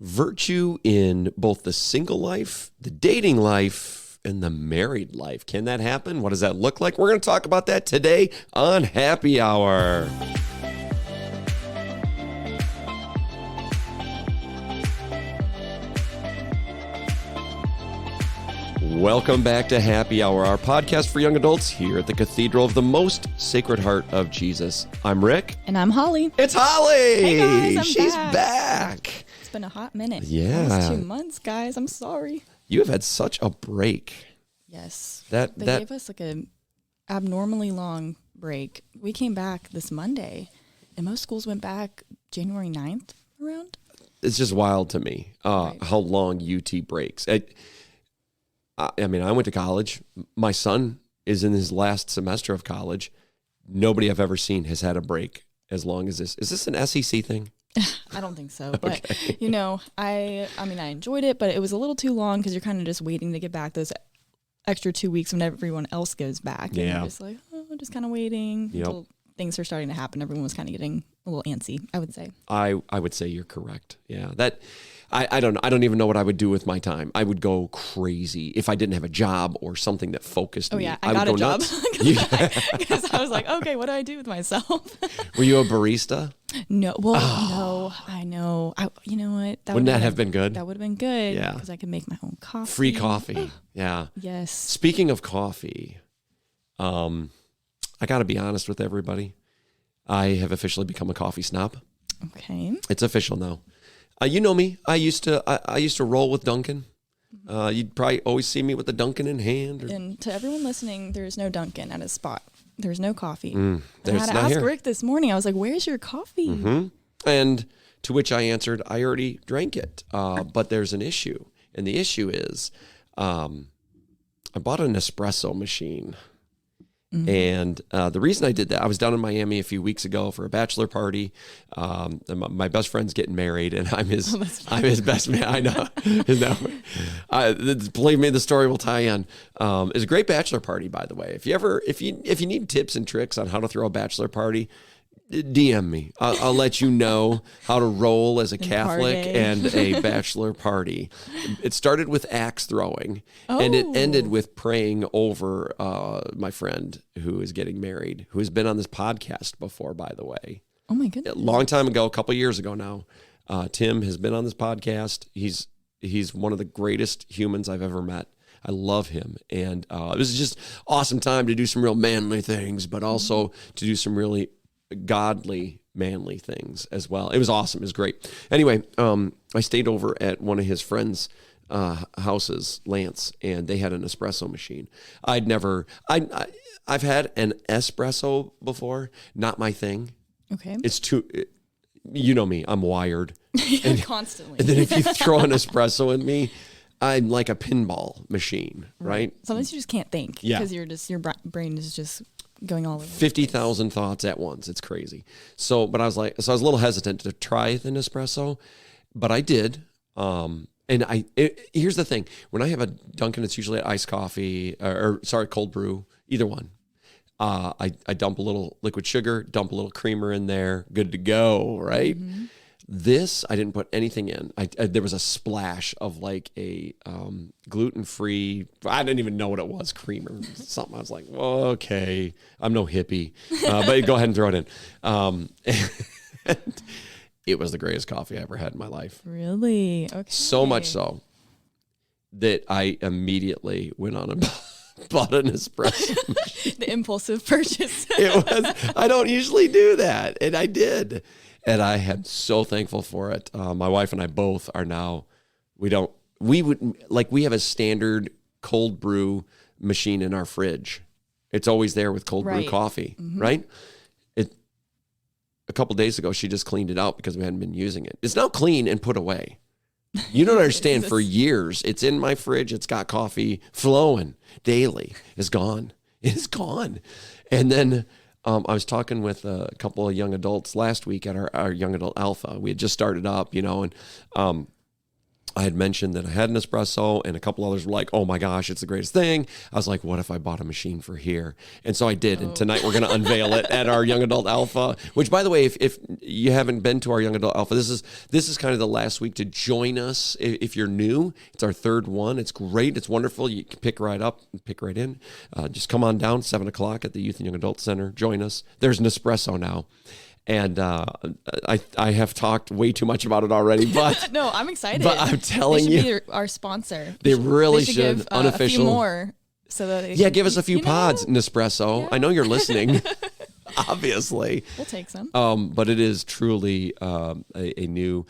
virtue in both the single life, the dating life, and the married life. Can that happen? What does that look like? We're going to talk about that today on Happy Hour. Welcome back to Happy Hour, our podcast for young adults here at the Cathedral of the Most Sacred Heart of Jesus. I'm Rick. And I'm Holly. It's Holly! Hey guys, She's back. It's been a hot minute. Yeah. Almost 2 months, guys. I'm sorry. You have had such a break. Yes. They gave us like a abnormally long break. We came back this Monday, and most schools went back January 9th around. It's just wild to me how long UT breaks. I mean, I went to college. My son is in his last semester of college. Nobody I've ever seen has had a break as long as this. Is this an SEC thing? I don't think so. But, I enjoyed it, but it was a little too long because you're kind of just waiting to get back those extra 2 weeks when everyone else goes back. And you're just like, just kind of waiting until things are starting to happen. Everyone was kind of getting a little antsy, I would say. I would say you're correct. Yeah, I don't know. I don't even know what I would do with my time. I would go crazy if I didn't have a job or something that focused me. Oh yeah, I got a job because I was like, okay, what do I do with myself? Were you a barista? No. Well, no. I know. You know what? Wouldn't that have been good? That would have been good. Yeah, because I could make my own coffee. Free coffee. Yeah. Yes. Speaking of coffee, I got to be honest with everybody. I have officially become a coffee snob. Okay. It's official now. You know me. I used to roll with Dunkin'. You'd probably always see me with the Dunkin' in hand. And to everyone listening, there's no Dunkin' at his spot. There's no coffee. I There's had to not ask here. Rick this morning. I was like, "Where's your coffee?" Mm-hmm. And to which I answered, "I already drank it." But there's an issue, and the issue is, I bought an espresso machine. And the reason I did that, I was down in Miami a few weeks ago for a bachelor party. My best friend's getting married, and I'm his best man. I know. Believe me, the story will tie in. It's a great bachelor party, by the way. If you need tips and tricks on how to throw a bachelor party, DM me. I'll let you know how to roll as a Catholic and a bachelor party. It started with axe throwing, and it ended with praying over my friend who is getting married, who has been on this podcast before, by the way. Oh my goodness! A long time ago, a couple years ago now. Tim has been on this podcast. He's one of the greatest humans I've ever met. I love him, and it was just awesome time to do some real manly things, but also to do some really godly, manly things as well. It was awesome. It was great. Anyway, I stayed over at one of his friends' houses, Lance, and they had an espresso machine. I've had an espresso before, not my thing. Okay. It's too, you know me, I'm wired. Constantly. And then if you throw an espresso at me, I'm like a pinball machine, right? Sometimes you just can't think because your brain is just going all over. 50,000 thoughts at once. It's crazy. But I was a little hesitant to try the Nespresso, but I did. Here's the thing: when I have a Dunkin', it's usually iced coffee cold brew, either one. I dump a little liquid sugar, dump a little creamer in there, good to go, right? Mm-hmm. This, I didn't put anything in. There was a splash of like a gluten-free, I didn't even know what it was, creamer, something. I was like, well, okay, I'm no hippie, but go ahead and throw it in. And it was the greatest coffee I ever had in my life. Really? Okay. So much so that I immediately went on and bought an espresso. The impulsive purchase. I don't usually do that, and I did. And I am so thankful for it. My wife and I both are now, we have a standard cold brew machine in our fridge. It's always there with cold brew coffee, right? A couple days ago, she just cleaned it out because we hadn't been using it. It's now clean and put away. You don't understand. For years, it's in my fridge. It's got coffee flowing daily. It's gone. It's gone. And then I was talking with a couple of young adults last week at our young adult alpha. We had just started up, and I had mentioned that I had an espresso, and a couple others were like, oh my gosh, it's the greatest thing. I was like, what if I bought a machine for here? And so I did. And tonight we're going to unveil it at our Young Adult Alpha, which, by the way, if you haven't been to our Young Adult Alpha, this is kind of the last week to join us. If you're new, it's our third one. It's great. It's wonderful. You can pick right up and pick right in. Just come on down, 7 o'clock at the Youth and Young Adult Center. Join us. There's an espresso now. And I have talked way too much about it already, but no, I'm excited. But I'm telling you, be our sponsor. They really should should. give, Unofficial. A few more, so that give us a few pods, Nespresso. Yeah. I know you're listening. Obviously, we'll take some. But it is truly a new.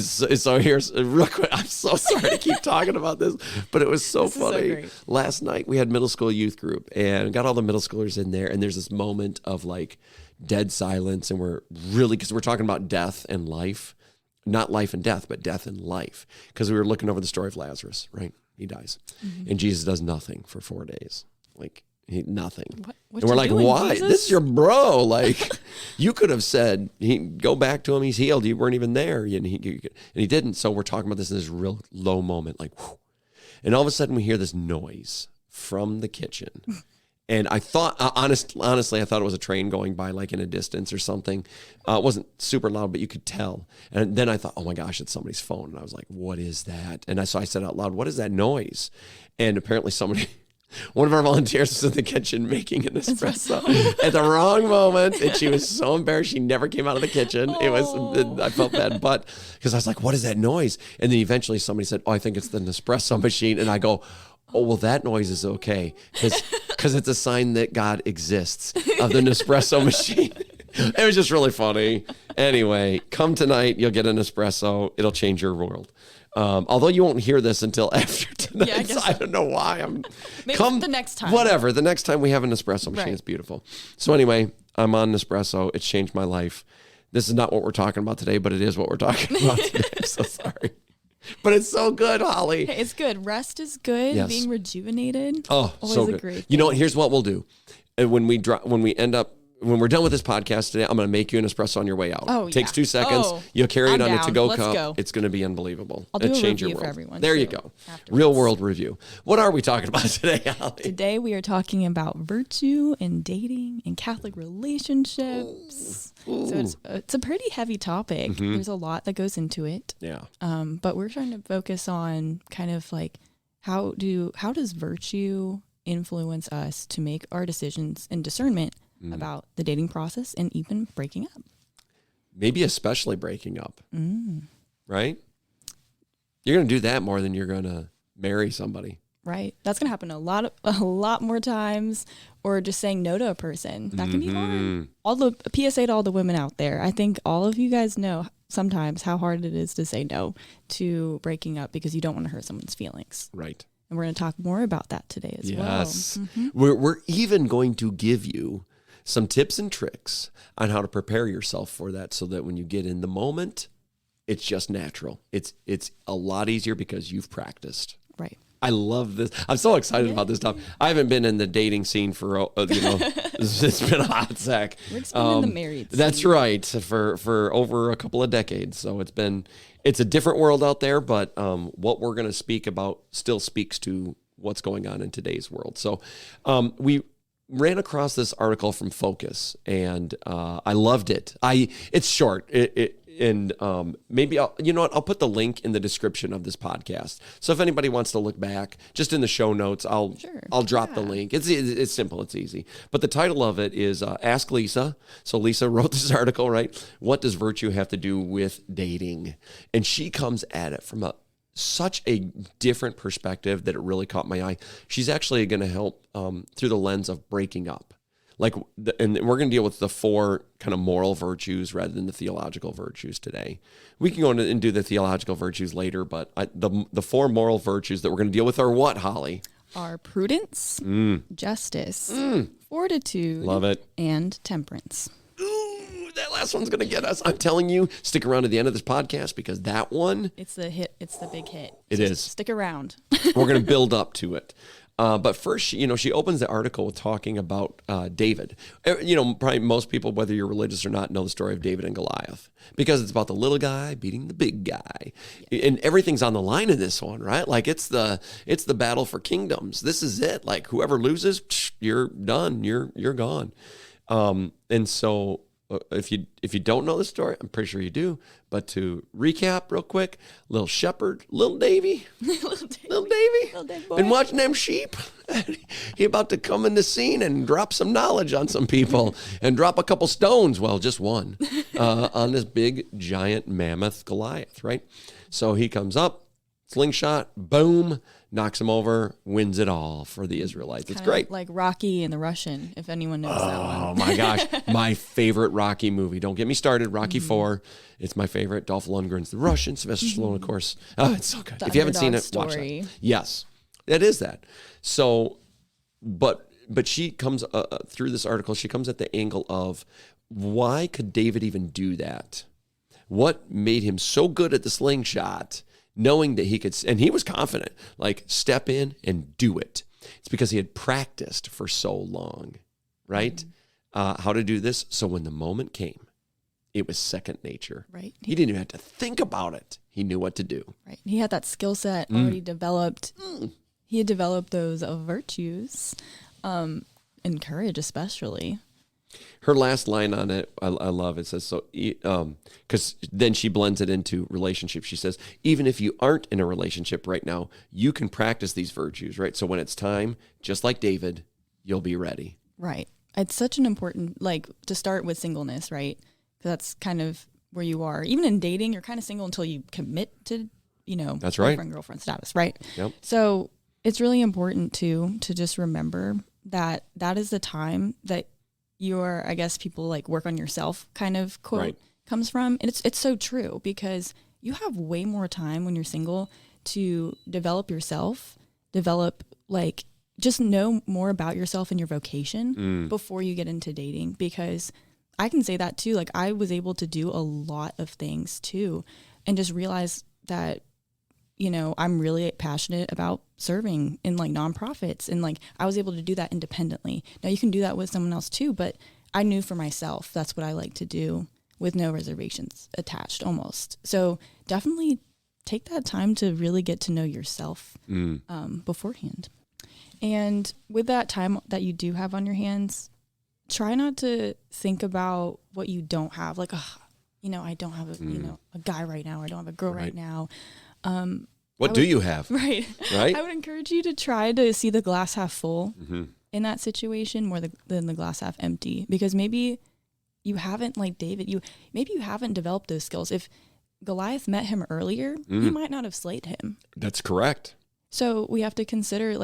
So here's real quick. I'm so sorry to keep talking about this, but it was so funny. So last night we had middle school youth group and got all the middle schoolers in there, and there's this moment of like dead silence, and we're really, because we're talking about death and life, not life and death, but death and life, because we were looking over the story of Lazarus, right? He dies, and Jesus does nothing for 4 days, like nothing. What and we're like, doing, why? Jesus? This is your bro. Like, you could have said, go back to him. He's healed. You weren't even there, and he didn't. So we're talking about this in this real low moment, like, whew. And all of a sudden we hear this noise from the kitchen. And I thought, honestly, I thought it was a train going by, like in a distance or something. It wasn't super loud, but you could tell. And then I thought, oh my gosh, it's somebody's phone. And I was like, what is that? And I said out loud, what is that noise? And apparently one of our volunteers was in the kitchen making an espresso at the wrong moment. And she was so embarrassed. She never came out of the kitchen. I felt bad, but because I was like, what is that noise? And then eventually somebody said, oh, I think it's the Nespresso machine. And I go, oh, well, that noise is okay because it's a sign that God exists of the Nespresso machine. It was just really funny. Anyway, come tonight. You'll get an espresso. It'll change your world. Although you won't hear this until after tonight. Yeah, so I don't know why. Maybe the next time. Whatever. The next time we have an espresso machine, right. It's beautiful. So anyway, I'm on Nespresso. It's changed my life. This is not what we're talking about today, but it is what we're talking about today. I'm so sorry. But it's so good, Holly. Hey, it's good. Rest is good. Yes. Being rejuvenated. Oh, always so a good. great thing. You know what? Here's what we'll do. And when we're done with this podcast today, I'm going to make you an espresso on your way out. Oh, Takes 2 seconds. You'll carry it on your to-go cup. Go. It's going to be unbelievable. I'll do a change review your world. for everyone. There you go. Afterwards. Real world review. What are we talking about today, Holly? Today we are talking about virtue and dating and Catholic relationships. Ooh. So it's a pretty heavy topic. Mm-hmm. There's a lot that goes into it. Yeah. But we're trying to focus on kind of like how does virtue influence us to make our decisions and discernment about the dating process and even breaking up. Maybe especially breaking up. Right? You're going to do that more than you're going to marry somebody. Right. That's going to happen a lot more times, or just saying no to a person. That can be hard. All the PSA to all the women out there. I think all of you guys know sometimes how hard it is to say no to breaking up because you don't want to hurt someone's feelings. Right. And we're going to talk more about that today as well. Yes. We're even going to give you some tips and tricks on how to prepare yourself for that so that when you get in the moment, it's just natural. It's a lot easier because you've practiced. Right. I love this. I'm so excited about this stuff. I haven't been in the dating scene for, it's been a hot sec. Rick's been in the married scene. That's right. For over a couple of decades. So it's a different world out there, but what we're going to speak about still speaks to what's going on in today's world. So we ran across this article from Focus, and I loved it. It's short. And maybe I'll put the link in the description of this podcast. So if anybody wants to look back, just in the show notes, I'll drop the link. It's simple, it's easy. But the title of it is Ask Lisa. So Lisa wrote this article, right? What does virtue have to do with dating? And she comes at it from such a different perspective that it really caught my eye. She's actually going to help through the lens of breaking up. And we're going to deal with the 4 kind of moral virtues rather than the theological virtues today. We can go and do the theological virtues later, but the 4 moral virtues that we're going to deal with are what, Holly? Are prudence, justice, fortitude, love it, and temperance. Ooh, that last one's going to get us. I'm telling you, stick around to the end of this podcast because that one... It's the hit. It's the big hit. It is. Stick around. We're going to build up to it. But first, she opens the article with talking about David. Probably most people, whether you're religious or not, know the story of David and Goliath because it's about the little guy beating the big guy, and everything's on the line in this one, right? Like it's the battle for kingdoms. This is it. Like whoever loses, you're done. You're gone. And so. If you don't know the story, I'm pretty sure you do. But to recap real quick, little shepherd, little Davy, little Davy, been watching them sheep. He about to come in the scene and drop some knowledge on some people and drop a couple stones. Well, just one on this big giant mammoth Goliath, right? So he comes up, slingshot, boom. Knocks him over, wins it all for the Israelites. It's great. Like Rocky and the Russian, if anyone knows that one. Oh, my gosh. My favorite Rocky movie. Don't get me started. Rocky 4. It's my favorite. Dolph Lundgren's the Russian. Sylvester Stallone, of course. Oh, it's so good. The if you haven't seen it, story. watch that. Yes, it is that. So, but she comes through this article, she comes at the angle of why could David even do that? What made him so good at the slingshot? Knowing that he could, and he was confident, like step in and do it. It's because he had practiced for so long, right? How to do this. So when the moment came, it was second nature. Right. He didn't even have to think about it. He knew what to do. Right. He had that skill set already developed. He had developed those virtues, and courage especially. Her last line on it, I love it. It says, so, because then she blends it into relationship. She says, even if you aren't in a relationship right now, you can practice these virtues, right? So when it's time, just like David, you'll be ready. Right. It's such an important, to start with singleness, right? Because that's kind of where you are. Even in dating, you're kind of single until you commit to, that's right. Boyfriend-girlfriend status, right? Yep. So it's really important, too, to just remember that is the time that your, I guess people work on yourself kind of quote comes from. And it's so true because you have way more time when you're single to develop yourself, just know more about yourself and your vocation before you get into dating. Because I can say that too. I was able to do a lot of things too and just realize that, I'm really passionate about serving in nonprofits. And I was able to do that independently. Now you can do that with someone else too, but I knew for myself, that's what I like to do with no reservations attached almost. So definitely take that time to really get to know yourself beforehand. And with that time that you do have on your hands, try not to think about what you don't have. I don't have a guy right now. I don't have a girl right now. What do you have? Right. I would encourage you to try to see the glass half full in that situation more than the glass half empty, because maybe you haven't, like David, maybe you haven't developed those skills. If Goliath met him earlier, he might not have slayed him. That's correct. So we have to consider,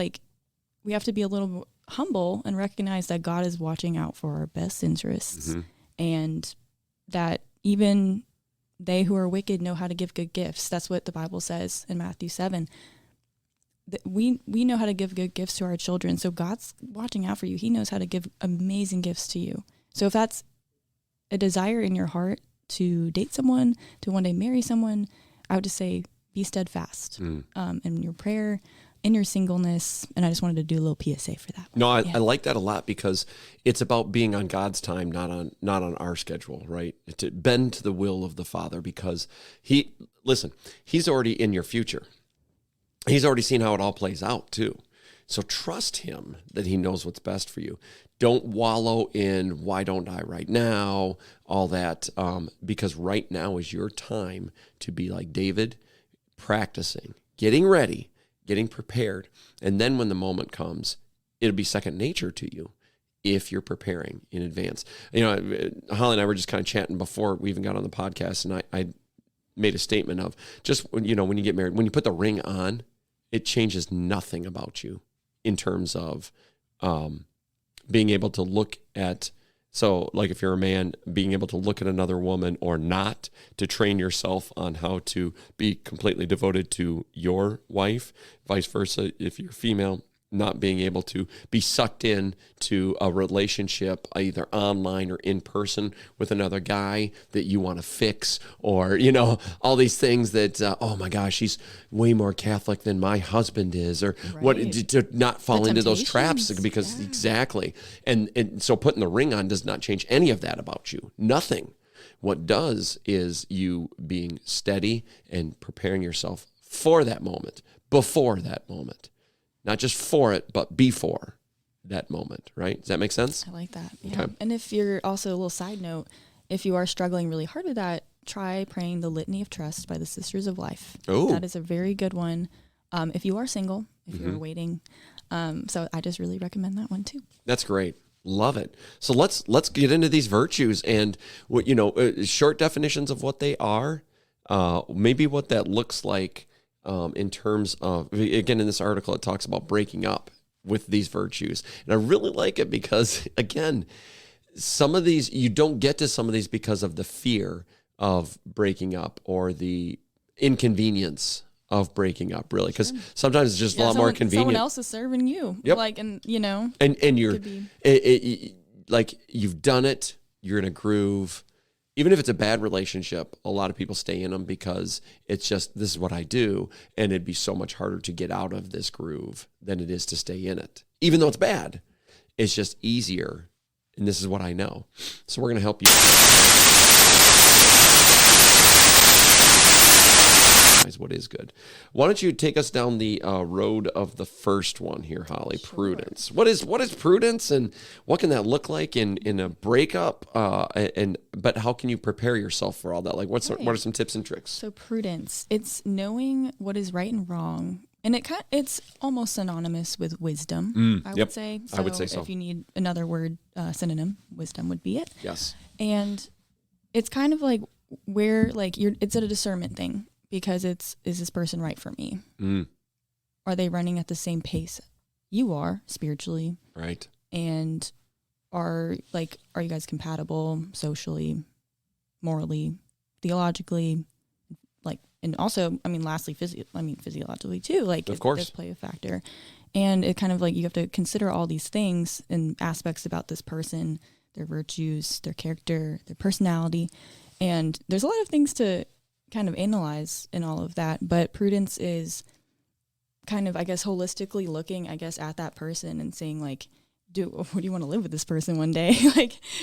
we have to be a little humble and recognize that God is watching out for our best interests and that even they who are wicked know how to give good gifts. That's what the Bible says in Matthew 7. We know how to give good gifts to our children. So God's watching out for you. He knows how to give amazing gifts to you. So if that's a desire in your heart to date someone, to one day marry someone, I would just say be steadfast in your prayer, in your singleness. And I just wanted to do a little PSA for that. No, I like that a lot because it's about being on God's time, not on our schedule, right? To bend to the will of the Father, because He's already in your future. He's already seen how it all plays out too. So trust Him that He knows what's best for you. Don't wallow in, why don't I right now, all that, because right now is your time to be like David, practicing, getting ready, getting prepared. And then when the moment comes, it'll be second nature to you if you're preparing in advance. Holly and I were just kind of chatting before we even got on the podcast, and I made a statement of just, when you get married, when you put the ring on, it changes nothing about you in terms of being able to look at, so if you're a man, being able to look at another woman or not, to train yourself on how to be completely devoted to your wife, vice versa. If you're female, not being able to be sucked in to a relationship either online or in person with another guy that you want to fix, or, you know, all these things that, oh my gosh, he's way more Catholic than my husband is, or what, to not fall into those traps, because exactly. And so putting the ring on does not change any of that about you. Nothing. What does is you being steady and preparing yourself for that moment, before that moment. Not just for it, but before that moment, right? Does that make sense? I like that. Yeah. Okay. And if you're also, a little side note, if you are struggling really hard with that, try praying the Litany of Trust by the Sisters of Life. Oh. That is a very good one. If you are single, if you're waiting. So I just really recommend that one too. That's great. Love it. So let's get into these virtues and what, short definitions of what they are, maybe what that looks like. In terms of, again, in this article, it talks about breaking up with these virtues. And I really like it because, again, some of these, you don't get to some of these because of the fear of breaking up or the inconvenience of breaking up, really. Because sometimes it's just a lot more convenient. Someone else is serving you. Yep. Like, and you're, like, you've done it, you're in a groove. Even if it's a bad relationship, a lot of people stay in them because it's just, this is what I do. And it'd be so much harder to get out of this groove than it is to stay in it. Even though it's bad, it's just easier. And this is what I know. So we're going to help you. What is good. Why don't you take us down the road of the first one here, Holly? Sure. Prudence. What is prudence, and what can that look like in a breakup? But how can you prepare yourself for all that? Like, what are some tips and tricks? So prudence, it's knowing what is right and wrong, and it's almost synonymous with wisdom. I would say. So I would say so. If you need another word synonym, wisdom would be it. Yes. And it's kind of like where it's a discernment thing. Because is this person right for me? Are they running at the same pace you are spiritually? Right. And are you guys compatible socially, morally, theologically? And also, lastly, physiologically too. Of course, it does play a factor. And it kind of you have to consider all these things and aspects about this person, their virtues, their character, their personality. And there's a lot of things to kind of analyze in all of that, but prudence is kind of, I guess, holistically looking, at that person and saying what do you want to live with this person one day?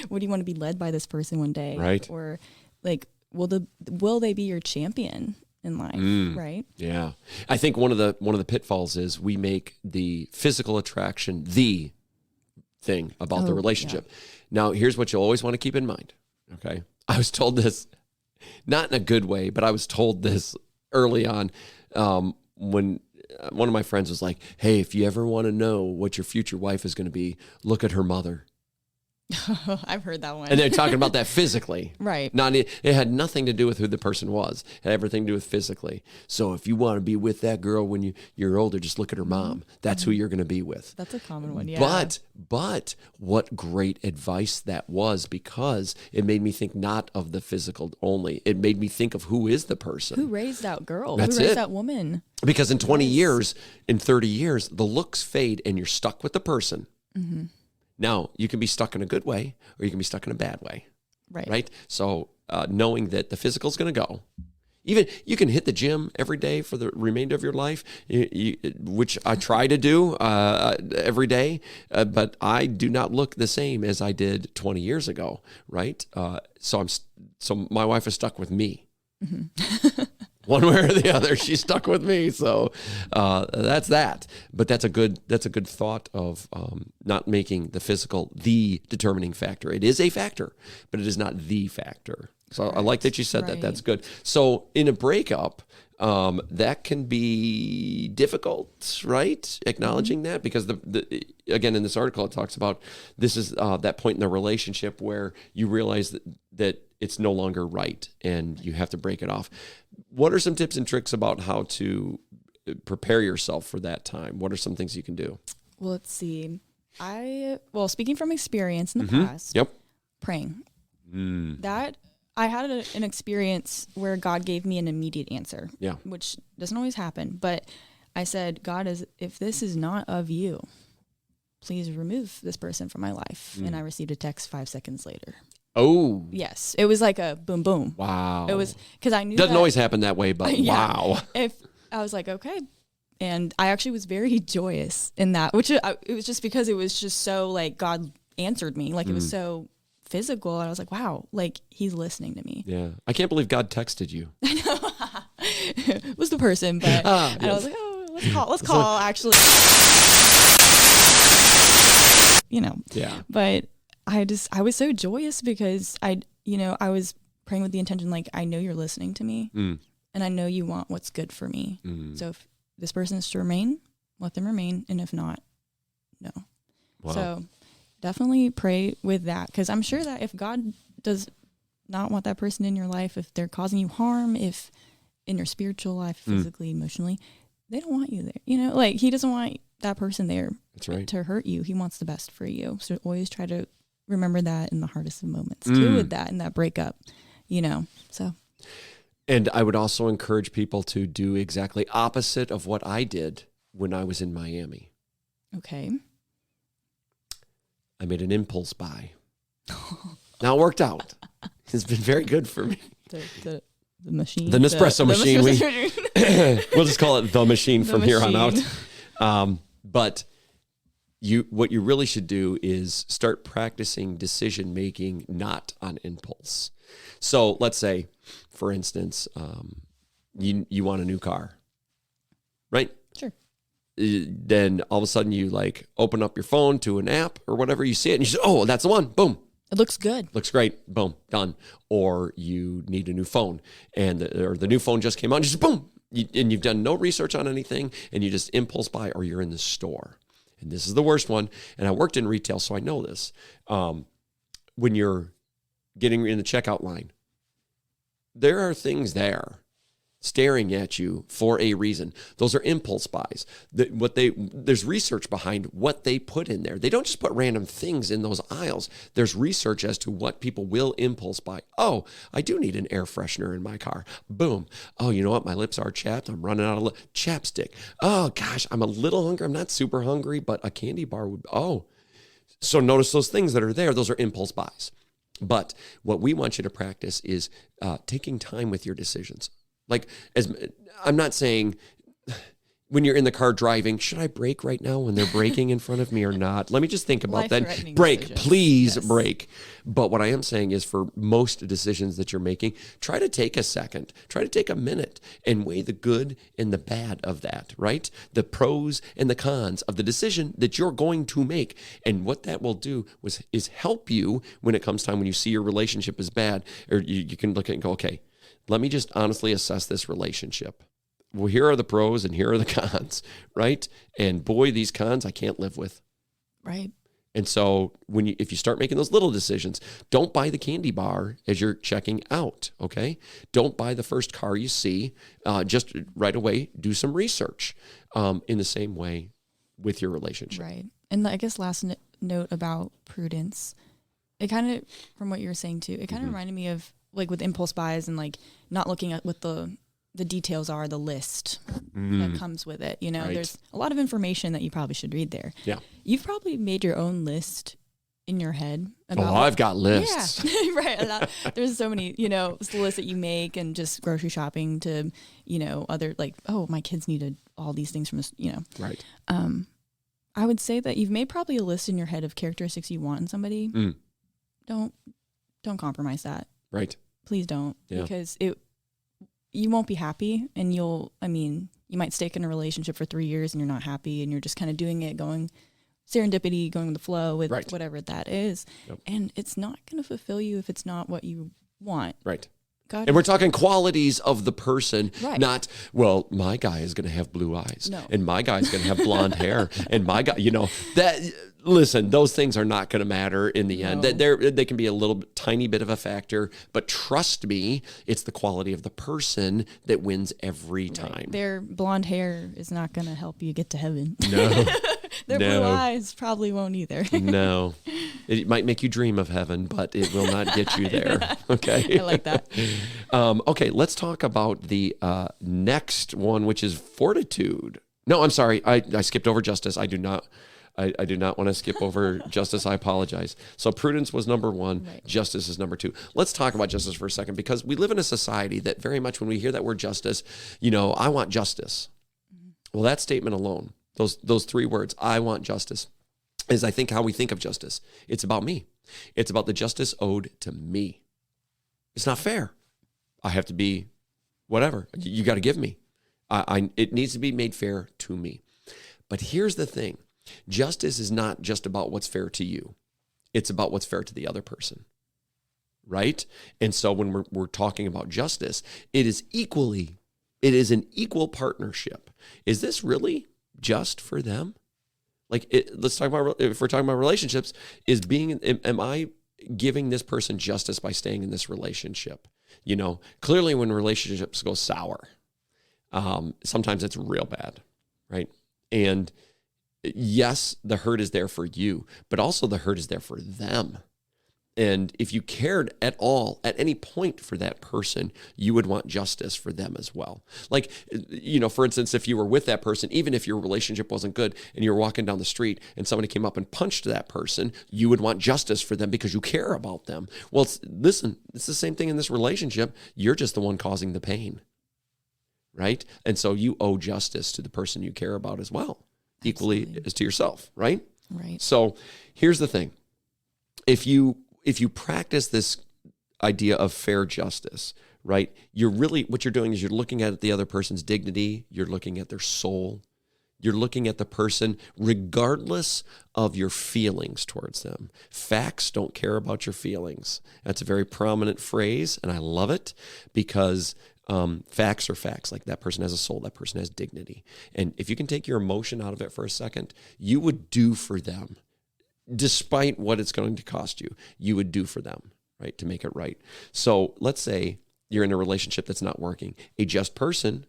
What do you want to be led by this person one day? Right. Or will they be your champion in life? Right. Yeah. I think one of the pitfalls is we make the physical attraction the thing about the relationship. Yeah. Now, here's what you'll always want to keep in mind. Okay. I was told this, not in a good way, but I was told this early on when one of my friends was like, hey, if you ever want to know what your future wife is going to be, look at her mother. I've heard that one. And they're talking about that physically. Right. It had nothing to do with who the person was. It had everything to do with physically. So if you want to be with that girl when you're older, just look at her mom. That's who you're going to be with. That's a common one, yeah. But what great advice that was, because it made me think not of the physical only. It made me think of who is the person. Who raised that girl? That's who raised that woman? Because in 20 years, in 30 years, the looks fade and you're stuck with the person. Mm-hmm. Now, you can be stuck in a good way or you can be stuck in a bad way. Right? So knowing that the physical is going to go. Even you can hit the gym every day for the remainder of your life, which I try to do every day, but I do not look the same as I did 20 years ago, right? So my wife is stuck with me. Mm-hmm. One way or the other, she's stuck with me. So that's that. But that's a good thought of not making the physical the determining factor. It is a factor, but it is not the factor. So I like that you said that. That's good. So in a breakup, that can be difficult, right? Acknowledging that, because again, in this article, it talks about this is that point in the relationship where you realize that it's no longer right and you have to break it off. What are some tips and tricks about how to prepare yourself for that time? What are some things you can do? Well, let's see. Speaking from experience in the past, praying. That I had an experience where God gave me an immediate answer, which doesn't always happen, but I said, God, if this is not of you, please remove this person from my life. And I received a text 5 seconds later. Oh. Yes. It was like a boom, boom. Wow. It was because I knew doesn't always happen that way, but wow. If I was like, okay. And I actually was very joyous in that, which it was just because it was just so like God answered me. Like it was so physical. And I was like, wow, like he's listening to me. Yeah. I can't believe God texted you. I know. It was the person, but and I was like, oh, let's call actually. You know. Yeah. But I was so joyous because I was praying with the intention, like, I know you're listening to me and I know you want what's good for me. So if this person is to remain, let them remain. And if not, no. Wow. So definitely pray with that. Because I'm sure that if God does not want that person in your life, if they're causing you harm, if in your spiritual life, physically, emotionally, they don't want you there. You know, like he doesn't want that person there. That's right. To hurt you. He wants the best for you. So always try to remember that in the hardest of moments too, with that and that breakup, you know, so. And I would also encourage people to do exactly opposite of what I did when I was in Miami. Okay. I made an impulse buy. Now it worked out. It's been very good for me. The machine. The Nespresso machine. We'll just call it the machine from here on out. But what you really should do is start practicing decision making, not on impulse. So let's say, for instance, you want a new car, right? Sure. Then all of a sudden you like open up your phone to an app or whatever, you see it and you say, oh, that's the one. Boom. It looks good. Looks great. Boom. Done. Or you need a new phone or the new phone just came out and you just boom. And you've done no research on anything and you just impulse buy, or you're in the store. And this is the worst one. And I worked in retail, so I know this. When you're getting in the checkout line, there are things there staring at you for a reason. Those are impulse buys. There's research behind what they put in there. They don't just put random things in those aisles. There's research as to what people will impulse buy. Oh, I do need an air freshener in my car. Boom. Oh, you know what? My lips are chapped. I'm running out of chapstick. Oh, gosh, I'm a little hungry. I'm not super hungry, but a candy bar would. Oh. So notice those things that are there. Those are impulse buys. But what we want you to practice is taking time with your decisions. Like, I'm not saying when you're in the car driving, should I brake right now when they're braking in front of me or not? Let me just think about that. Brake, decisions. Please brake. But what I am saying is for most decisions that you're making, try to take a second, try to take a minute and weigh the good and the bad of that, right? The pros and the cons of the decision that you're going to make. And what that will do is help you when it comes time when you see your relationship is bad, or you can look at it and go, okay, let me just honestly assess this relationship. Well, here are the pros and here are the cons, right? And boy, these cons I can't live with. Right. And so if you start making those little decisions, don't buy the candy bar as you're checking out, okay? Don't buy the first car you see. Just right away, do some research in the same way with your relationship. Right. And I guess last note about prudence, it kind of, from what you were saying too, it kind of reminded me of like with impulse buys and like not looking at what the details are, the list that comes with it. You know, there's a lot of information that you probably should read there. Yeah. You've probably made your own list in your head. About I've got lists. Yeah, right. There's so many, you know, it's the list that you make and just grocery shopping to, you know, other like, oh, my kids needed all these things from this, you know. Right. I would say that you've made probably a list in your head of characteristics you want in somebody. Don't compromise that. Right. Please don't, because you won't be happy, and you might stick in a relationship for 3 years and you're not happy and you're just kind of doing it, going serendipity, going with the flow with whatever that is. Yep. And it's not going to fulfill you if it's not what you want. Right. And we're talking qualities of the person, not, well, my guy is going to have blue eyes and my guy's going to have blonde hair and my guy, you know, that, listen, those things are not going to matter in the end. They can be a little tiny bit of a factor, but trust me, it's the quality of the person that wins every time. Their blonde hair is not going to help you get to heaven. No. Their blue eyes probably won't either. No. It might make you dream of heaven, but it will not get you there. Okay. I like that. Okay, let's talk about the next one, which is fortitude. No, I'm sorry. I skipped over justice. I do not want to skip over justice. I apologize. So prudence was number one. Right. Justice is number two. Let's talk about justice for a second, because we live in a society that very much, when we hear that word justice, I want justice. Mm-hmm. Well, that statement alone, those three words, I want justice, is I think how we think of justice. It's about me. It's about the justice owed to me. It's not fair. I have to be whatever. You got to give me. It needs to be made fair to me. But here's the thing. Justice is not just about what's fair to you. It's about what's fair to the other person, right? And so when we're talking about justice, it is an equal partnership. Is this really just for them? Let's talk about, if we're talking about relationships, am I giving this person justice by staying in this relationship? Clearly when relationships go sour, sometimes it's real bad, right? And yes, the hurt is there for you, but also the hurt is there for them. And if you cared at all, at any point for that person, you would want justice for them as well. For instance, if you were with that person, even if your relationship wasn't good and you're walking down the street and somebody came up and punched that person, you would want justice for them because you care about them. Well, listen, it's the same thing in this relationship. You're just the one causing the pain, right? And so you owe justice to the person you care about as well, equally as to yourself, right? Right. So here's the thing. If you practice this idea of fair justice, right, what you're doing is you're looking at the other person's dignity, you're looking at their soul, you're looking at the person regardless of your feelings towards them. Facts don't care about your feelings. That's a very prominent phrase, and I love it because facts are facts. Like, that person has a soul, that person has dignity. And if you can take your emotion out of it for a second, you would do for them. Despite what it's going to cost you, you would do for them, right, to make it right. So let's say you're in a relationship that's not working. A just person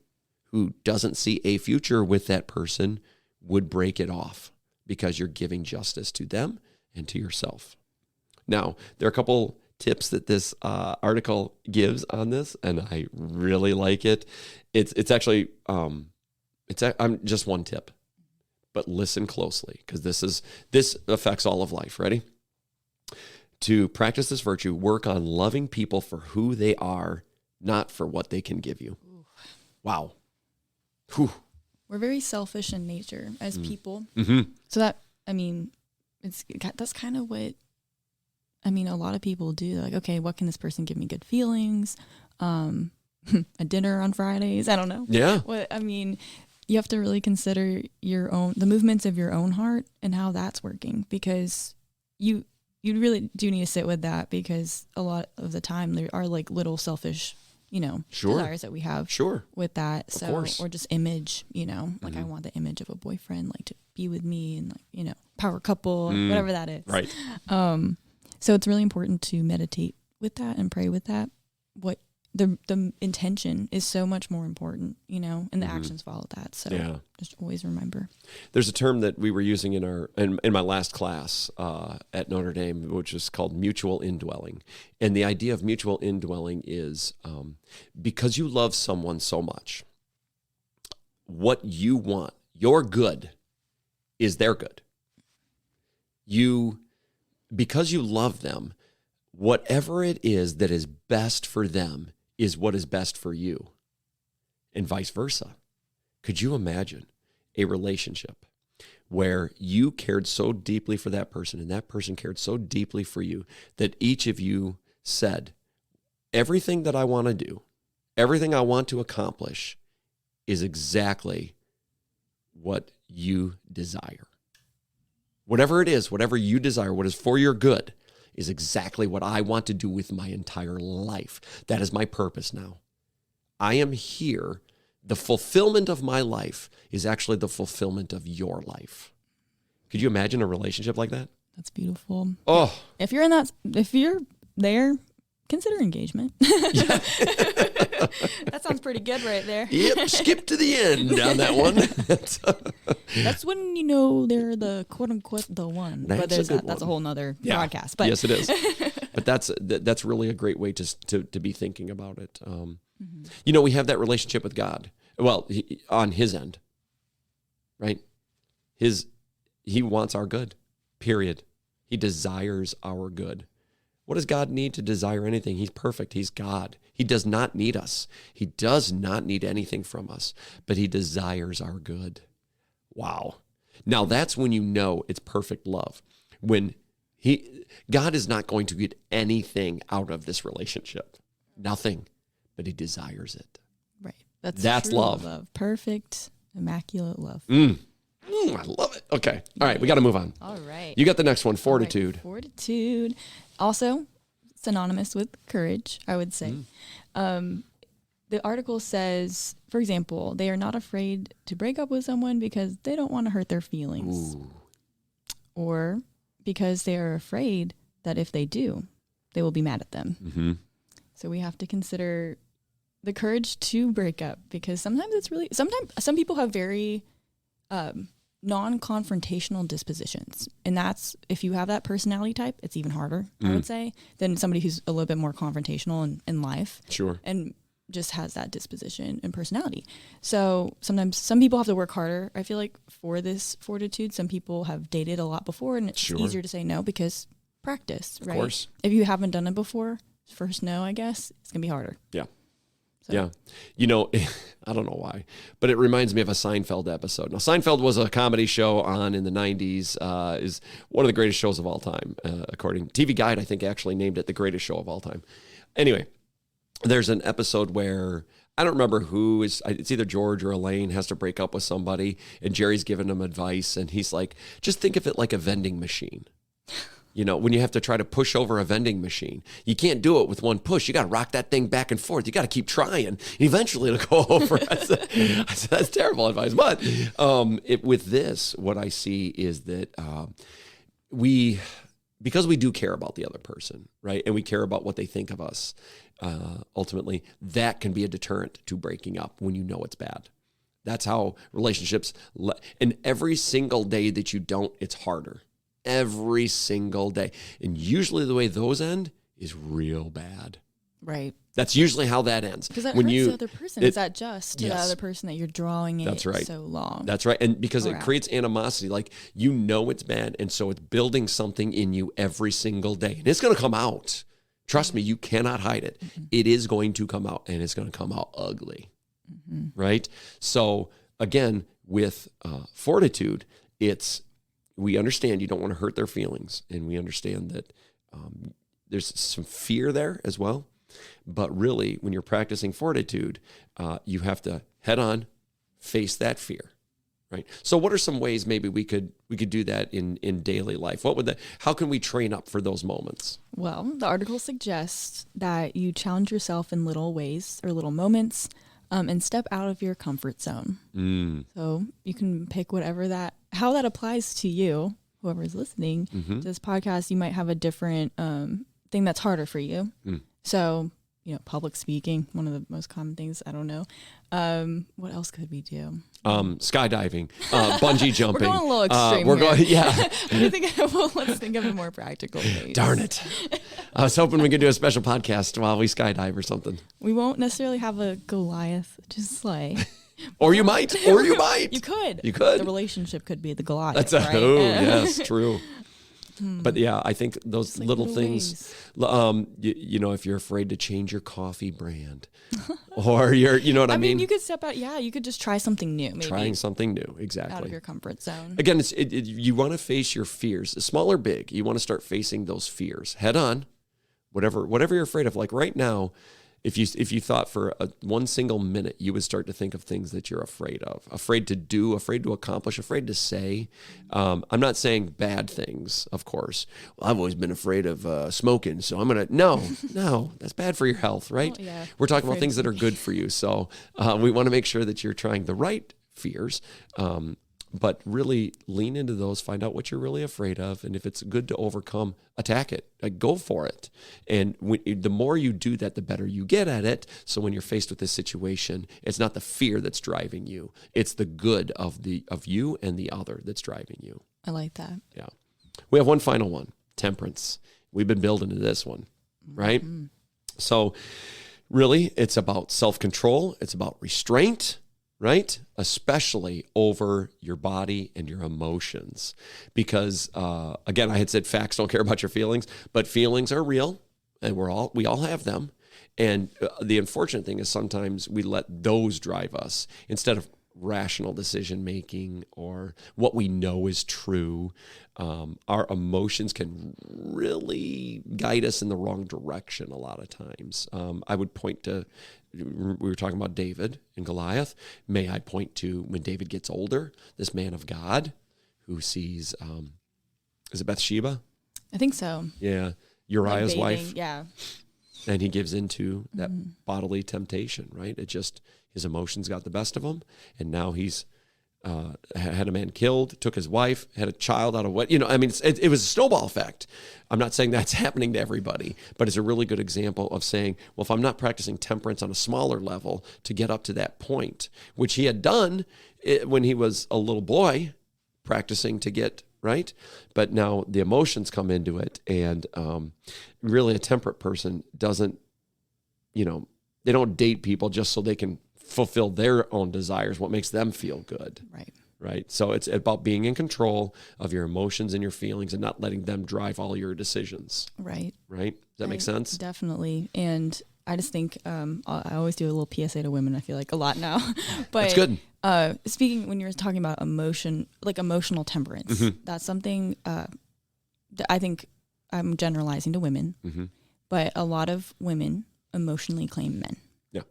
who doesn't see a future with that person would break it off because you're giving justice to them and to yourself. Now, there are a couple tips that this article gives on this, and I really like it. It's actually I'm just one tip. But listen closely, because this affects all of life. Ready? To practice this virtue, work on loving people for who they are, not for what they can give you. Ooh. Wow. Whew. We're very selfish in nature as people. Mm-hmm. So that's kind of what, a lot of people do. Like, okay, what can this person give me good feelings? A dinner on Fridays? I don't know. Yeah. You have to really consider the movements of your own heart and how that's working, because you really do need to sit with that, because a lot of the time there are like little selfish, desires that we have with that. So, or just image, like, I want the image of a boyfriend, like, to be with me, and like, power couple, whatever that is. Right. So it's really important to meditate with that and pray with that. What the intention is so much more important, and the actions follow that. So just always remember. There's a term that we were using in my last class at Notre Dame, which is called mutual indwelling. And the idea of mutual indwelling is because you love someone so much, what you want, your good, is their good. Because you love them, whatever it is that is best for them is what is best for you, and vice versa. Could you imagine a relationship where you cared so deeply for that person and that person cared so deeply for you that each of you said, everything that I want to do, everything I want to accomplish is exactly what you desire. Whatever it is, whatever you desire, what is for your good, is exactly what I want to do with my entire life. That is my purpose now. I am here. The fulfillment of my life is actually the fulfillment of your life. Could you imagine a relationship like that? That's beautiful. Oh. If you're there, consider engagement. That sounds pretty good right there. Yep, skip to the end on that one. That's when they're the quote unquote the one. But that's a whole nother podcast. But yes, it is. But that's really a great way to be thinking about it. We have that relationship with God. Well, on His end, right? He wants our good, period. He desires our good. What does God need to desire anything? He's perfect. He's God. He does not need us. He does not need anything from us, but he desires our good. Wow. Now that's when you know it's perfect love. When God is not going to get anything out of this relationship. Nothing, but he desires it. Right. That's true love. Perfect, immaculate love. I love it. Okay. All right. We got to move on. All right. You got the next one, fortitude. Right, fortitude. Also synonymous with courage, I would say. The article says, for example, they are not afraid to break up with someone because they don't want to hurt their feelings. Ooh. Or because they are afraid that if they do, they will be mad at them. Mm-hmm. So we have to consider the courage to break up, because sometimes some people have very non-confrontational dispositions. And that's, if you have that personality type, it's even harder, I would say, than somebody who's a little bit more confrontational in life. Sure. And just has that disposition and personality. So sometimes some people have to work harder, I feel like, for this fortitude. Some people have dated a lot before, and it's easier to say no because practice, right? Of course. If you haven't done it before, first no, I guess, it's going to be harder. Yeah. So. Yeah. You know, I don't know why, but it reminds me of a Seinfeld episode. Now, Seinfeld was a comedy show on in the 90s, is one of the greatest shows of all time, according to TV Guide, I think actually named it the greatest show of all time. Anyway, there's an episode where I don't remember who is, it's either George or Elaine has to break up with somebody, and Jerry's giving them advice, and he's like, just think of it like a vending machine. You know, when you have to try to push over a vending machine, you can't do it with one push. You got to rock that thing back and forth. You got to keep trying. And eventually it'll go over. I said, that's terrible advice. But with this, what I see is that because we do care about the other person, right? And we care about what they think of us, ultimately, that can be a deterrent to breaking up when you know it's bad. That's how relationships, and every single day that you don't, it's harder. Every single day. And usually the way those end is real bad. Right. That's usually how that ends. Because that hurts the other person. Is that just to the other person that you're drawing it so long? That's right. And because it creates animosity, like you know it's bad, and so it's building something in you every single day. And it's going to come out. Trust me, you cannot hide it. Mm-hmm. It is going to come out, and it's going to come out ugly. Mm-hmm. Right? So again, with fortitude, we understand you don't want to hurt their feelings, and we understand that there's some fear there as well. But really, when you're practicing fortitude, you have to head on face that fear, right? So what are some ways maybe we could do that in daily life? How can we train up for those moments? Well, the article suggests that you challenge yourself in little ways or little moments, and step out of your comfort zone. So you can pick how that applies to you, whoever is listening to this podcast. You might have a different thing that's harder for you. So, public speaking, one of the most common things. I don't know. What else could we do? Skydiving, bungee jumping. We're going a little extreme. Let's think of a more practical way. Darn it. I was hoping we could do a special podcast while we skydive or something. We won't necessarily have a Goliath to slay. Or you might. You could. The relationship could be the Goliath, right? Oh, yes, true. But yeah, I think those little things, if you're afraid to change your coffee brand or you know what I mean? You could step out. Yeah. You could just try something new. Maybe. Trying something new. Exactly. Out of your comfort zone. Again, you want to face your fears, small or big. You want to start facing those fears head on, whatever you're afraid of. Like right now, if you thought for one single minute, you would start to think of things that you're afraid of, afraid to do, afraid to accomplish, afraid to say. I'm not saying bad things, of course. Well, I've always been afraid of smoking, so I'm going to, no, that's bad for your health, right? Well, yeah. We're talking about things that are good for you. So we want to make sure that you're trying the right fears, but really lean into those, find out what you're really afraid of. And if it's good to overcome, attack it, go for it. And the more you do that, the better you get at it. So when you're faced with this situation, it's not the fear that's driving you. It's the good of you and the other that's driving you. I like that. Yeah. We have one final one, temperance. We've been building to this one, right? Mm-hmm. So really it's about self-control. It's about restraint. right? Especially over your body and your emotions. Because, again, I had said facts don't care about your feelings, but feelings are real, and we all have them. And the unfortunate thing is sometimes we let those drive us instead of rational decision making or what we know is true. Our emotions can really guide us in the wrong direction a lot of times. I would point to, we were talking about David and Goliath. May I point to when David gets older, this man of God who sees, is it Bathsheba? I think so. Yeah. Uriah's wife. Yeah. And he gives into that bodily temptation, right? It just, his emotions got the best of him. And now he's had a man killed, took his wife, had a child out of what, I mean, it was a snowball effect. I'm not saying that's happening to everybody, but it's a really good example of saying, well, if I'm not practicing temperance on a smaller level to get up to that point, which he had done when he was a little boy, practicing to get right. But now the emotions come into it. And really a temperate person doesn't, they don't date people just so they can fulfill their own desires, what makes them feel good. Right. So it's about being in control of your emotions and your feelings and not letting them drive all your decisions. Right. Does that make sense? Definitely. And I just think I always do a little PSA to women, I feel like a lot now. But that's good. Speaking, when you were talking about emotion, like emotional temperance, that's something that I think I'm generalizing to women, but a lot of women emotionally claim men. Yeah.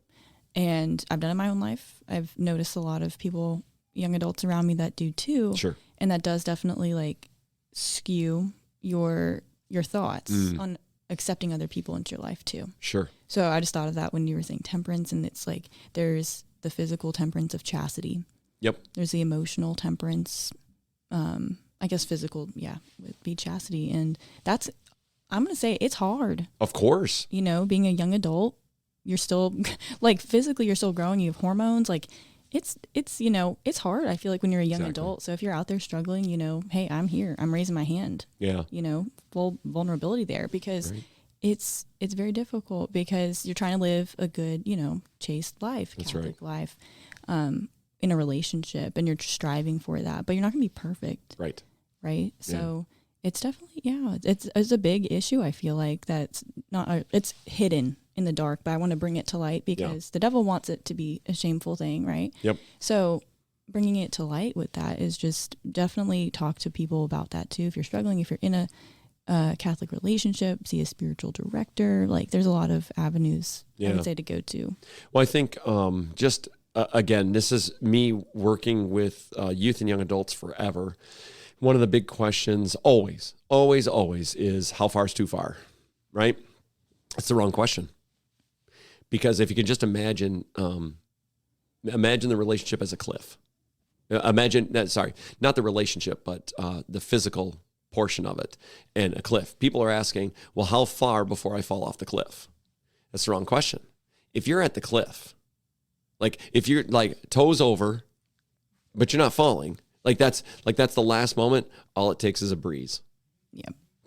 And I've done it in my own life. I've noticed a lot of people, young adults around me that do too. Sure. And that does definitely like skew your thoughts on accepting other people into your life too. Sure. So I just thought of that when you were saying temperance, and it's like there's the physical temperance of chastity. Yep. There's the emotional temperance. I guess physical, would be chastity. And that's, I'm going to say it's hard. Of course. Being a young adult, you're still like physically you're still growing. You have hormones. Like it's it's hard. I feel like when you're a young adult. So if you're out there struggling, hey, I'm here. I'm raising my hand. Yeah. Full vulnerability there, because it's very difficult, because you're trying to live a good, chaste life, Catholic life, in a relationship, and you're striving for that, but you're not going to be perfect. Right. So it's definitely, it's a big issue. I feel like that's not, it's hidden in the dark, but I want to bring it to light, because the devil wants it to be a shameful thing. Right. Yep. So bringing it to light with that is just definitely talk to people about that too. If you're struggling, if you're in a Catholic relationship, see a spiritual director. Like there's a lot of avenues I would say to go to. Well, I think again, this is me working with youth and young adults forever. One of the big questions always is how far is too far, right? That's the wrong question. Because if you can just imagine the relationship as a cliff. Not the relationship, but the physical portion of it and a cliff. People are asking, well, how far before I fall off the cliff? That's the wrong question. If you're at the cliff, like if you're like toes over, but you're not falling, that's the last moment. All it takes is a breeze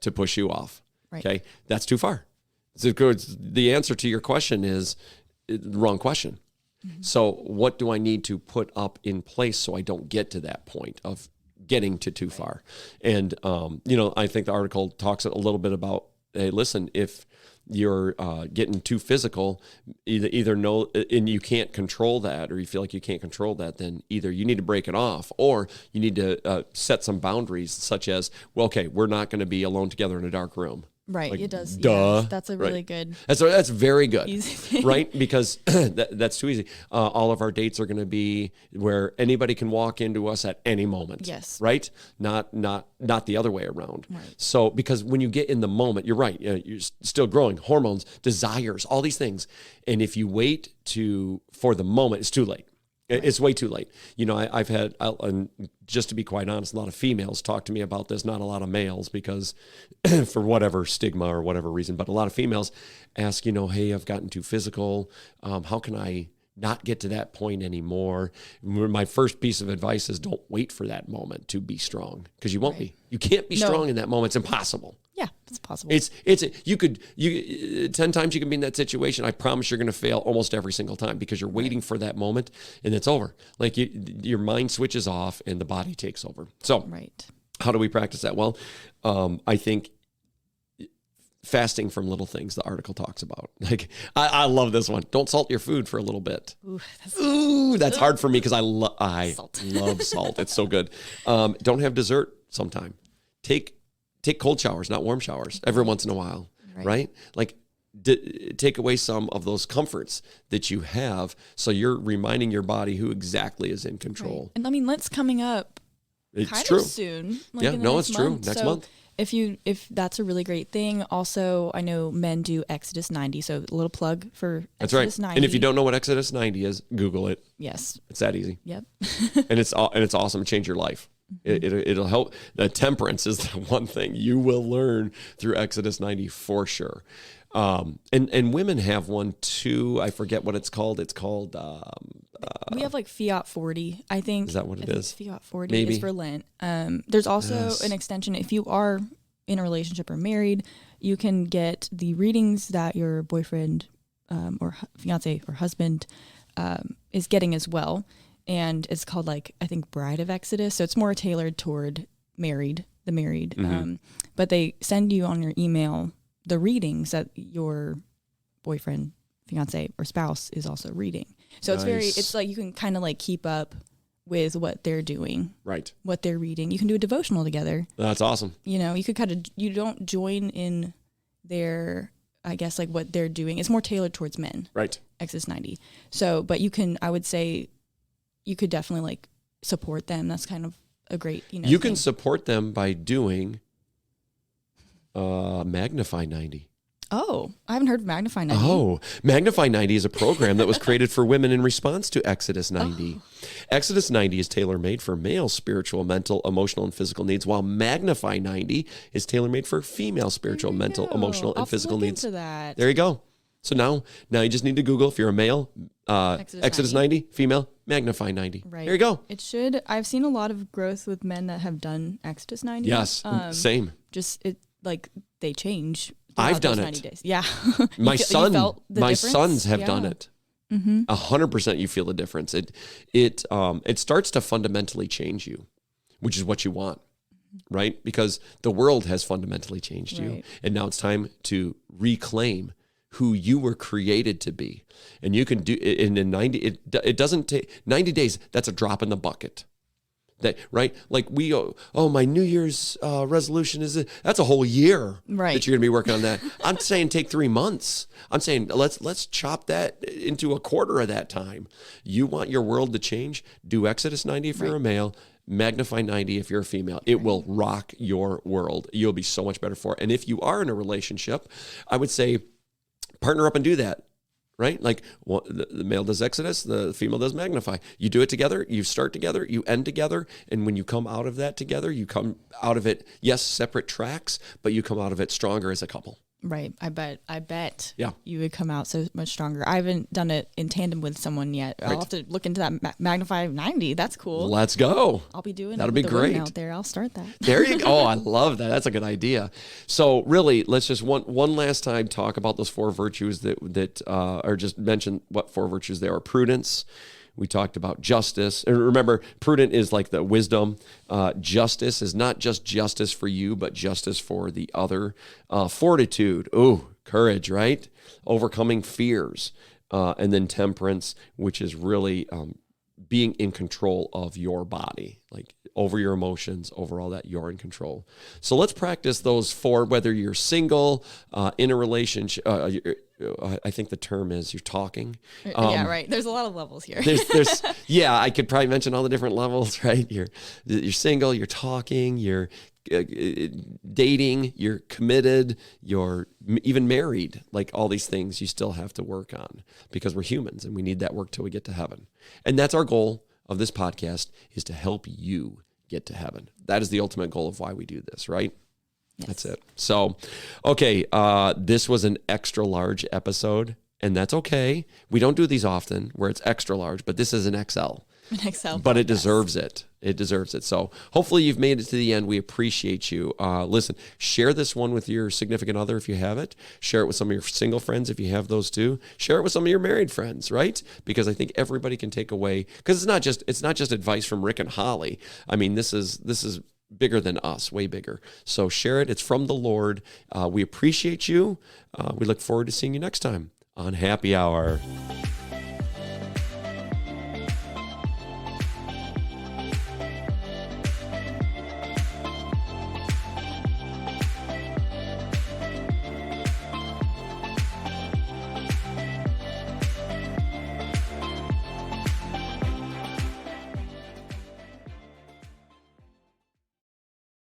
to push you off. Right. Okay. That's too far. So the answer to your question is the wrong question. So what do I need to put up in place so I don't get to that point of getting to too far? And, I think the article talks a little bit about, hey, listen, if you're getting too physical, either know, and you can't control that, or you feel like you can't control that, then either you need to break it off, or you need to set some boundaries, such as, well, okay, we're not going to be alone together in a dark room. Right. Like, it does. Duh. Yes, that's a really good. That's very good. Easy thing. Right? Because that's too easy. All of our dates are going to be where anybody can walk into us at any moment. Yes. Right? Not the other way around. Right. So because when you get in the moment, you're right. You're still growing, hormones, desires, all these things. And if you wait for the moment, it's too late. Right. It's way too late. I've had, and just to be quite honest, a lot of females talk to me about this, not a lot of males, because for whatever stigma or whatever reason, but a lot of females ask, hey, I've gotten too physical. How can I not get to that point anymore? My first piece of advice is don't wait for that moment to be strong, because you won't be. You can't be strong in that moment. It's impossible. Yeah. it's possible. You 10 times you can be in that situation. I promise you're going to fail almost every single time because you're waiting for that moment and it's over. Like your mind switches off and the body takes over. So right. How do we practice that? Well, I think fasting from little things, the article talks about. Like, I love this one. Don't salt your food for a little bit. That's hard for me because I love salt. It's so good. Don't have dessert sometime. Take cold showers, not warm showers, every once in a while, right? Like, take away some of those comforts that you have so you're reminding your body who exactly is in control. Right. And I mean, Lent's coming up kind of soon. Like it's true. Next month. If that's a really great thing. Also, I know men do Exodus 90, so a little plug for Exodus 90. And if you don't know what Exodus 90 is, Google it. Yes. It's that easy. Yep. and it's awesome. Change your life. It'll help. The temperance is the one thing you will learn through Exodus 90 for sure. And women have one too. I forget what it's called. It's called. We have like Fiat 40, I think. Is that what it is? Fiat 40 Maybe. is for Lent. There's also an extension. If you are in a relationship or married, you can get the readings that your boyfriend or fiance or husband is getting as well. And it's called I think Bride of Exodus. So it's more tailored toward the married. Mm-hmm. But they send you on your email the readings that your boyfriend, fiance, or spouse is also reading. So it's like you can kind of keep up with what they're doing. Right. What they're reading. You can do a devotional together. That's awesome. You could you don't join in their, I guess, what they're doing. It's more tailored towards men. Right. Exodus 90. So, but I would say you could definitely support them. That's kind of a great, You thing. Can support them by doing Magnify 90. Oh, I haven't heard of Magnify 90. Oh, Magnify 90 is a program that was created for women in response to Exodus 90. Oh. Exodus 90 is tailor-made for male spiritual, mental, emotional, and physical needs, while Magnify 90 is tailor-made for female spiritual, mental, emotional, and physical needs. That. There you go. So now you just need to Google, if you're a male, Exodus 90, female, Magnify 90. Right. There you go. It should. I've seen a lot of growth with men that have done Exodus 90. Yes, same. Just they change. I've done it. Days. Yeah. My sons have done it. 100% you feel the difference. It starts to fundamentally change you, which is what you want, right? Because the world has fundamentally changed you. And now it's time to reclaim who you were created to be. And you can do it in 90, it doesn't take 90 days. That's a drop in the bucket. That right, my New Year's resolution that's a whole year that you're gonna be working on that. I'm saying take 3 months. I'm saying let's chop that into a quarter of that time. You want your world to change? Do Exodus 90 if you're a male. Magnify 90 if you're a female. It will rock your world. You'll be so much better for it. And if you are in a relationship, I would say partner up and do that. Right? The male does Exodus, the female does Magnify. You do it together, you start together, you end together, and when you come out of that together, you come out of it, yes, separate tracks, but you come out of it stronger as a couple. Right. I bet yeah. You would come out so much stronger. I haven't done it in tandem with someone yet. I'll have to look into that Magnify 90. That's cool. Let's go. I'll be doing That'll it be with great. out there. I'll start that. There you go. Oh, I love that. That's a good idea. So really, let's just one last time talk about those 4 virtues that or just mention what 4 virtues they are. Prudence. We talked about justice. And remember, prudent is like the wisdom. Justice is not just justice for you, but justice for the other. Fortitude. Ooh, courage, right? Overcoming fears. And then temperance, which is really being in control of your body, over your emotions, over all that, you're in control. So let's practice those 4, whether you're single, in a relationship. I think the term is you're talking. Yeah, right. There's a lot of levels here. there's I could probably mention all the different levels, right? You're single, you're talking, you're dating, you're committed, you're even married. All these things you still have to work on because we're humans and we need that work till we get to heaven. And that's our goal of this podcast, is to help you get to heaven. That is the ultimate goal of why we do this, right? Yes. That's it. So, okay, this was an extra large episode, and that's okay. We don't do these often where it's extra large, but this is an XL. but it deserves it. It deserves it. So hopefully you've made it to the end. We appreciate you. Listen, share this one with your significant other if you have it. Share it with some of your single friends if you have those too. Share it with some of your married friends, right? Because I think everybody can take away, because it's not just advice from Rick and Holly. I mean, this is bigger than us, way bigger. So share it. It's from the Lord. We appreciate you. We look forward to seeing you next time on Happy Hour.